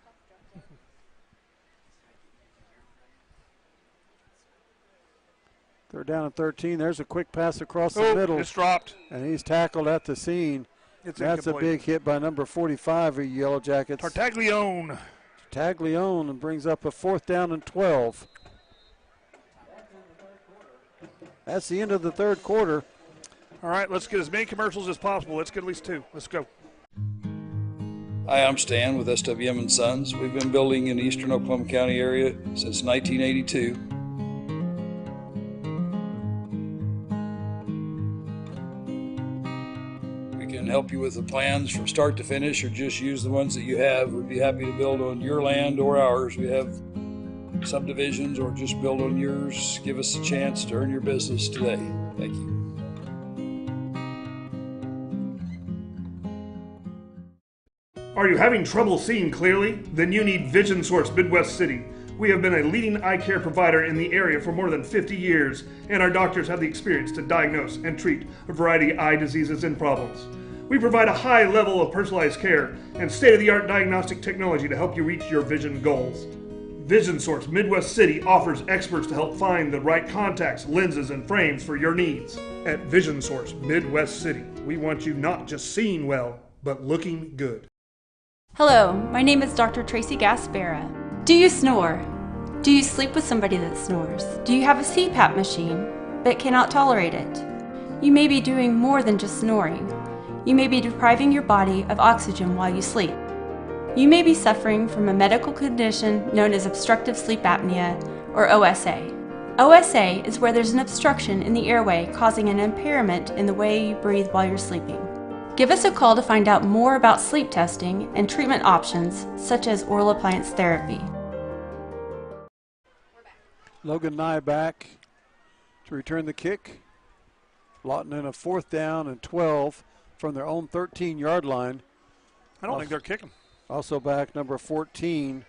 They're down at 13. There's a quick pass across the middle. It's dropped. And he's tackled at the scene. It's That's incomplete. a big hit by number 45 of Yellow Jackets. Tartaglione. Taglione, and brings up a 4th down and 12. That's the end of the third quarter. All right, let's get as many commercials as possible. Let's get at least 2. Let's go. Hi, I'm Stan with SWM & Sons. We've been building in the eastern Oklahoma County area since 1982. We can help you with the plans from start to finish or just use the ones that you have. We'd be happy to build on your land or ours. We have subdivisions or just build on yours. Give us a chance to earn your business today. Thank you. Are you having trouble seeing clearly? Then you need Vision Source Midwest City. We have been a leading eye care provider in the area for more than 50 years, and our doctors have the experience to diagnose and treat a variety of eye diseases and problems. We provide a high level of personalized care and state-of-the-art diagnostic technology to help you reach your vision goals. Vision Source Midwest City offers experts to help find the right contacts, lenses, and frames for your needs. At Vision Source Midwest City, we want you not just seeing well, but looking good. Hello, my name is Dr. Tracy Gaspera. Do you snore? Do you sleep with somebody that snores? Do you have a CPAP machine but cannot tolerate it? You may be doing more than just snoring. You may be depriving your body of oxygen while you sleep. You may be suffering from a medical condition known as obstructive sleep apnea, or OSA. OSA is where there's an obstruction in the airway causing an impairment in the way you breathe while you're sleeping. Give us a call to find out more about sleep testing and treatment options such as oral appliance therapy. Logan Nye back to return the kick. Lawton in a 4th down and 12 from their own 13-yard line. I don't think they're kicking. Also back number 14.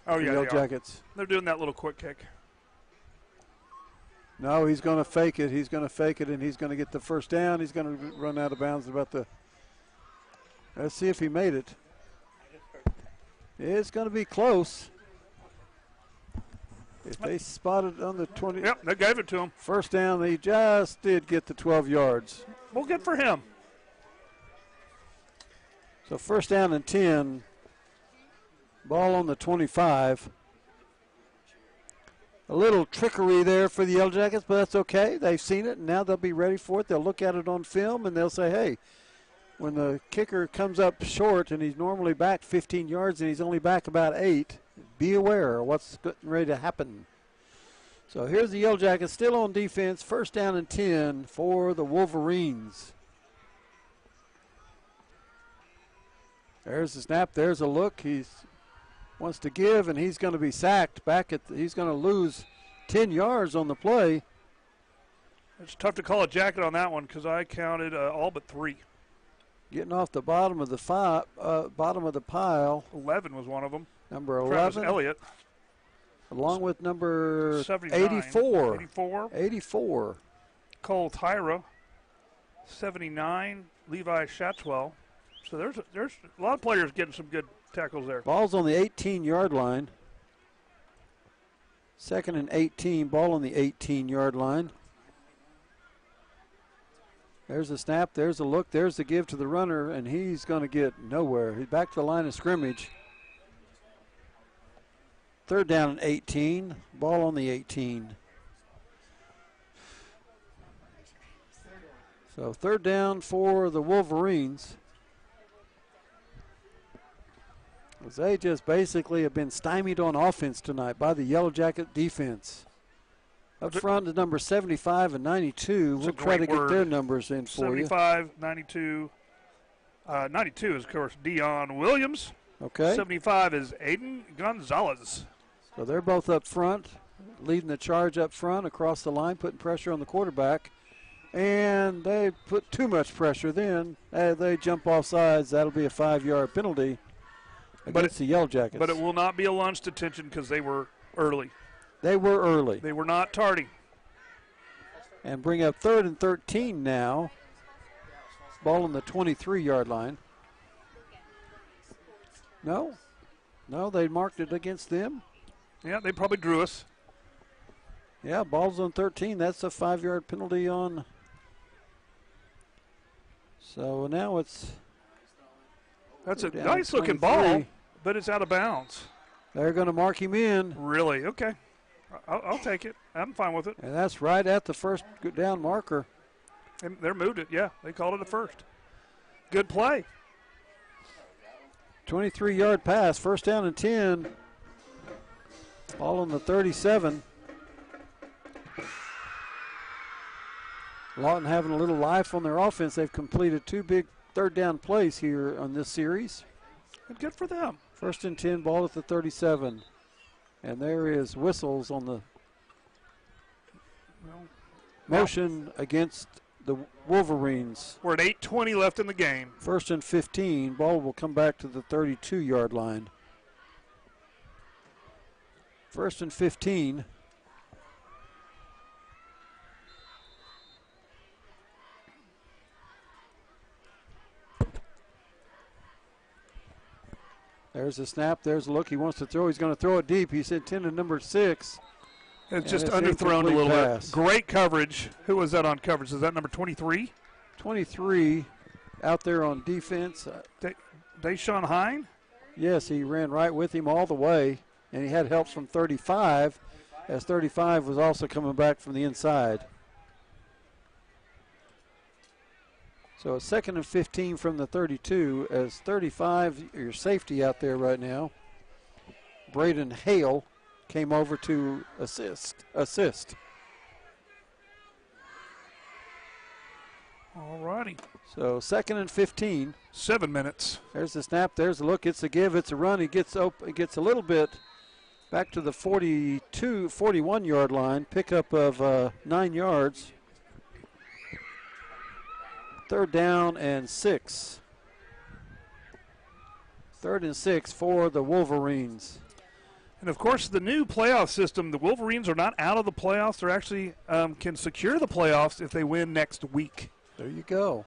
Oh, yeah, Yellow they are. Jackets. They're doing that little quick kick. No, he's going to fake it. He's going to fake it, and he's going to get the first down. He's going to run out of bounds let's see if he made it. It's going to be close. If they spotted on the 20. Yep, they gave it to him. First down, he just did get the 12 yards. Well, good for him. So first down and 10. Ball on the 25. A little trickery there for the Yellow Jackets, but that's okay. They've seen it, and now they'll be ready for it. They'll look at it on film, and they'll say, hey, when the kicker comes up short and he's normally back 15 yards and he's only back about 8, be aware of what's getting ready to happen. So here's the Yellow Jackets still on defense. First down and 10 for the Wolverines. There's the snap. There's a look. He wants to give, and he's going to be sacked. He's going to lose 10 yards on the play. It's tough to call a jacket on that one because I counted all but 3. Getting off the bottom of the pile. 11 was one of them. Number Travis 11. Elliott. along with number 79. 84. 84. 84. Cole Tyra, 79. Levi Shatwell. So there's a lot of players getting some good tackles there. Ball's on the 18-yard line. 2nd and 18, ball on the 18-yard line. There's a snap, there's a look, there's the give to the runner, and he's going to get nowhere. He's back to the line of scrimmage. 3rd down and 18, ball on the 18. So 3rd down for the Wolverines. As they just basically have been stymied on offense tonight by the Yellow Jacket defense. Up front is number 75 and 92. We'll try to get their numbers in for you. 75, 92. 92 is, of course, Dion Williams. Okay. 75 is Aiden Gonzalez. So they're both up front, leading the charge up front across the line, putting pressure on the quarterback. And they put too much pressure then. They jump off sides. That'll be a 5-yard penalty against the Yellow Jackets. But it will not be a lunch detention because they were early. They were early. They were not tardy. And bring up 3rd and 13 now. Ball on the 23-yard line. No, they marked it against them. Yeah, they probably drew us. Yeah, ball's on 13. That's a 5-yard penalty on. So now it's. That's a nice-looking ball, but it's out of bounds. They're going to mark him in. Really? Okay. I'll take it. I'm fine with it. And that's right at the first down marker. And they moved it, yeah. They called it a first. Good play. 23-yard pass, 1st down and 10. Ball on the 37. Lawton having a little life on their offense. They've completed 2 big 3rd down plays here on this series. And good for them. 1st and 10, ball at the 37. And there is whistles on the motion against the Wolverines. We're at 8:20 left in the game. 1st and 15, ball will come back to the 32-yard line. 1st and 15. There's a snap. There's a look. He wants to throw. He's going to throw it deep. He's intended number 6. It's just underthrown a little bit. Great coverage. Who was that on coverage? Is that number 23? 23 out there on defense. Deshaun Hine? Yes, he ran right with him all the way, and he had help from 35, as 35 was also coming back from the inside. So it's 2nd and 15 from the 32 as 35, your safety out there right now. Braden Hale came over to assist. All righty. So 2nd and 15. 7 minutes. There's the snap. There's the look. It's a give. It's a run. He gets open. He gets a little bit back to the 41-yard line. Pickup of 9 yards. 3rd down and 6. 3rd and 6 for the Wolverines. And, of course, the new playoff system, the Wolverines are not out of the playoffs. They actually can secure the playoffs if they win next week. There you go.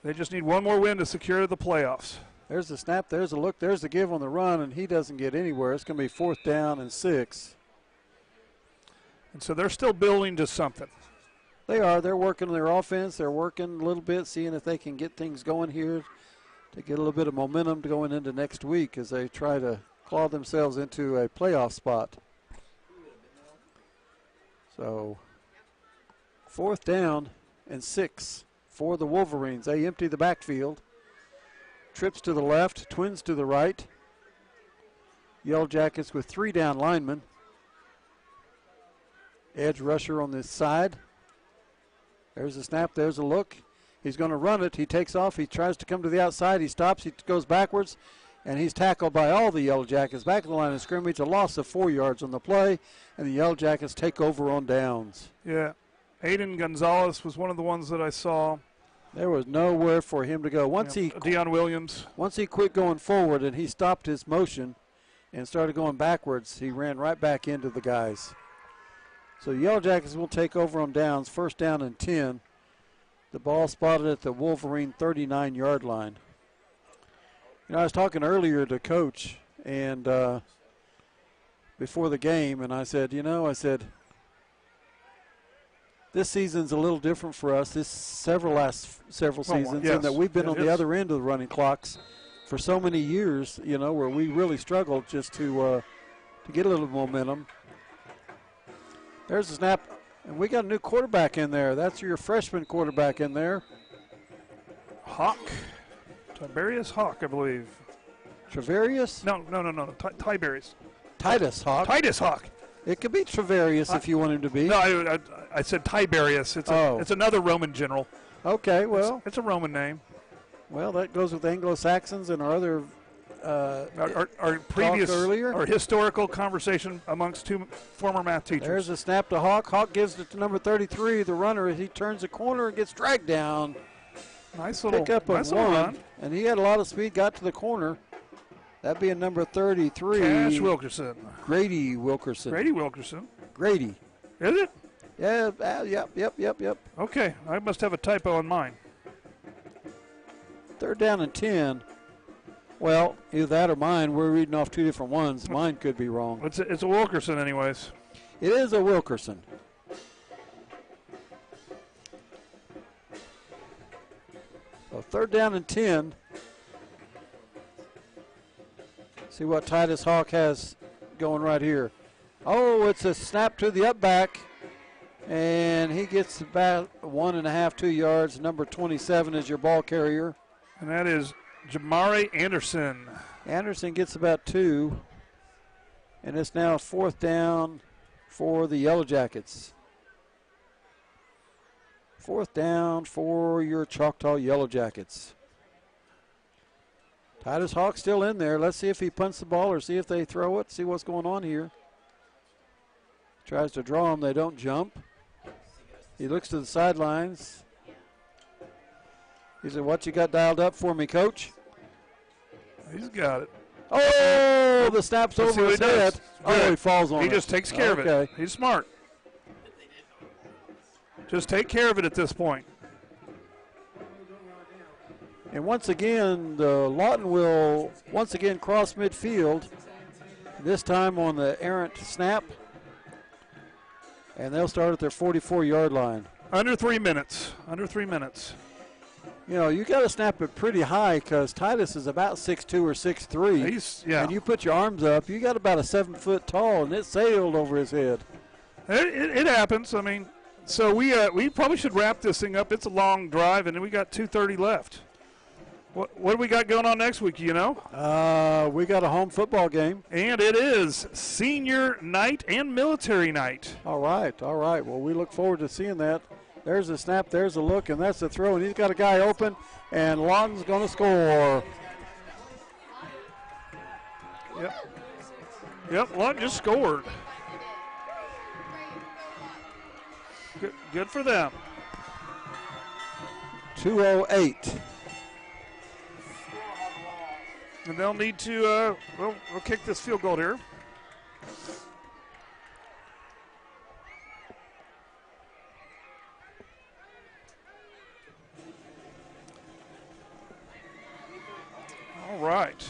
They just need one more win to secure the playoffs. There's the snap. There's the look. There's the give on the run, and he doesn't get anywhere. It's going to be 4th down and 6. And so they're still building to something. They are. They're working on their offense. They're working a little bit, seeing if they can get things going here to get a little bit of momentum going into next week as they try to claw themselves into a playoff spot. So 4th down and 6 for the Wolverines. They empty the backfield. Trips to the left, twins to the right. Yellow Jackets with 3 down linemen. Edge rusher on this side. There's a snap, there's a look. He's going to run it. He takes off. He tries to come to the outside. He stops. He goes backwards, and he's tackled by all the Yellow Jackets. Back at the line of scrimmage, a loss of 4 yards on the play, and the Yellow Jackets take over on downs. Yeah. Aiden Gonzalez was one of the ones that I saw. There was nowhere for him to go. Dion Williams. Once he quit going forward and he stopped his motion and started going backwards. He ran right back into the guys. So Yellow Jackets will take over on downs, 1st down and 10. The ball spotted at the Wolverine 39-yard line. You know, I was talking earlier to Coach and before the game, and I said, this season's a little different for us. This several seasons, yes, and that we've been it on the is. other end of the running clocks for so many years. You know, where we really struggled just to get a little momentum. There's a snap, and we got a new quarterback in there. That's your freshman quarterback in there. Hawk. Tiberius Hawk, I believe. Travarius? No. Tiberius. Titus Hawk. Titus Hawk. It could be Travarius if you want him to be. No, I said Tiberius. It's another Roman general. Okay, well. It's a Roman name. Well, that goes with Anglo-Saxons and our other our previous earlier. Our historical conversation amongst two former math teachers. There's a snap to Hawk. Hawk gives it to number 33, the runner. He turns the corner and gets dragged down. Nice little pick up nice a little one, run. And he had a lot of speed, got to the corner. That being number 33. Cash Wilkerson. Grady Wilkerson. Grady Wilkerson. Grady. Is it? Yeah, yep. Okay, I must have a typo on mine. 3rd down and 10. Well, either that or mine. We're reading off two different ones. Mine could be wrong. It's a Wilkerson anyways. It is a Wilkerson. So 3rd down and 10. See what Titus Hawk has going right here. Oh, it's a snap to the up back. And he gets about 1.5, 2 yards. Number 27 is your ball carrier. And that is Jamari Anderson. Anderson gets about 2. And it's now 4th down for the Yellow Jackets. 4th down for your Choctaw Yellow Jackets. Titus Hawk still in there. Let's see if he punts the ball or see if they throw it. See what's going on here. Tries to draw them. They don't jump. He looks to the sidelines. He said, "What you got dialed up for me, Coach?" He's got it. Oh, the snap's Let's see over what his he head. does. Oh, he falls on it. He just takes care of it. He's smart. Just take care of it at this point. And once again, the Lawton will once again cross midfield, this time on the errant snap. And they'll start at their 44-yard line. Under 3 minutes. Under 3 minutes. You know, you got to snap it pretty high because Titus is about 6'2 or 6'3. And you put your arms up, you got about a 7 foot tall, and it sailed over his head. It happens. I mean, so we probably should wrap this thing up. It's a long drive, and then we got 2:30 left. What do we got going on next week, you know? We got a home football game. And it is senior night and military night. All right. Well, we look forward to seeing that. There's a snap, there's a look, and that's the throw. And he's got a guy open, and Lawton's going to score. Yep, Lawton just scored. Good for them. 2:08. And they'll need to, we'll kick this field goal here. All right.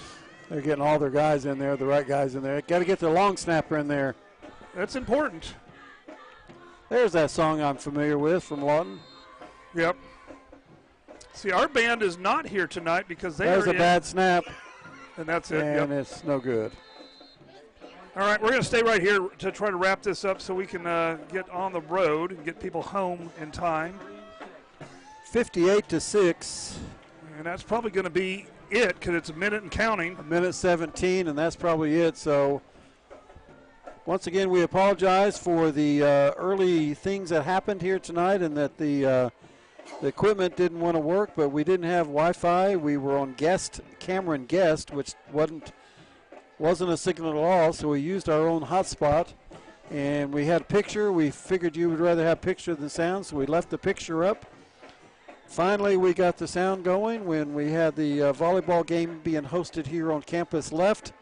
They're getting all their guys in there, the right guys in there. Got to get the long snapper in there. That's important. There's that song I'm familiar with from Lawton. Yep. See, our band is not here tonight because There's a bad snap. And that's it. And it's no good. All right, we're going to stay right here to try to wrap this up so we can get on the road and get people home in time. 58-6. And that's probably going to be it because it's a minute and counting. A minute 17, and that's probably it. So, once again, we apologize for the early things that happened here tonight and that the equipment didn't want to work, but we didn't have Wi-Fi. We were on Cameron Guest, which wasn't a signal at all, so we used our own hotspot. And we had a picture. We figured you would rather have picture than sound, so we left the picture up. Finally, we got the sound going when we had the volleyball game being hosted here on campus left.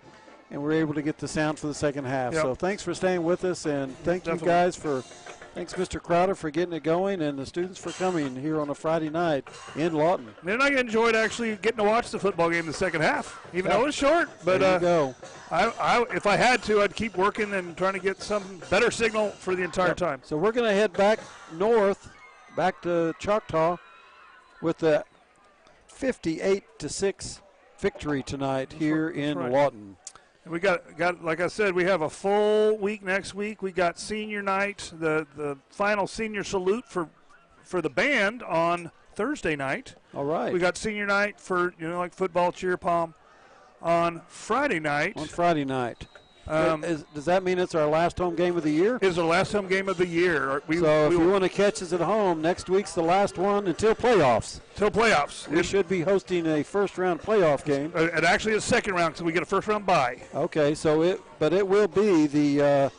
and we're able to get the sound for the second half. Yep. So thanks for staying with us, and thank Definitely. you guys thanks Mr. Crowder for getting it going, and the students for coming here on a Friday night in Lawton. And I enjoyed actually getting to watch the football game in the second half, even though it was short. But There you go. if I had to, I'd keep working and trying to get some better signal for the entire time. So we're going to head back north, back to Choctaw, with the 58-6 victory tonight here in right. Lawton. And we got like I said, we have a full week next week. We got senior night, the final senior salute for the band on Thursday night. All right. We got senior night for like football cheer pom on Friday night. On Friday night. Does that mean it's our last home game of the year? Is our last home game of the year. So if you want to catch us at home, next week's the last one until playoffs. Till playoffs. We should be hosting a first-round playoff game. It actually is second round, so we get a first-round bye. Okay, so it will be the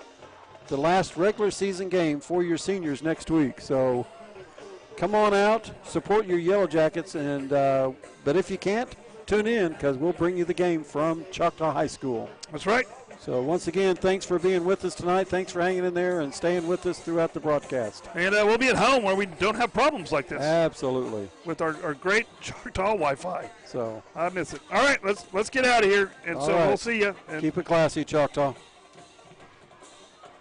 last regular season game for your seniors next week. So come on out, support your Yellow Jackets, and but if you can't, tune in because we'll bring you the game from Choctaw High School. That's right. So once again, thanks for being with us tonight. Thanks for hanging in there and staying with us throughout the broadcast. And we'll be at home where we don't have problems like this. Absolutely. With our great Choctaw Wi-Fi. So I miss it. All right, let's get out of here. And all so right. we'll see you. Keep it classy, Choctaw.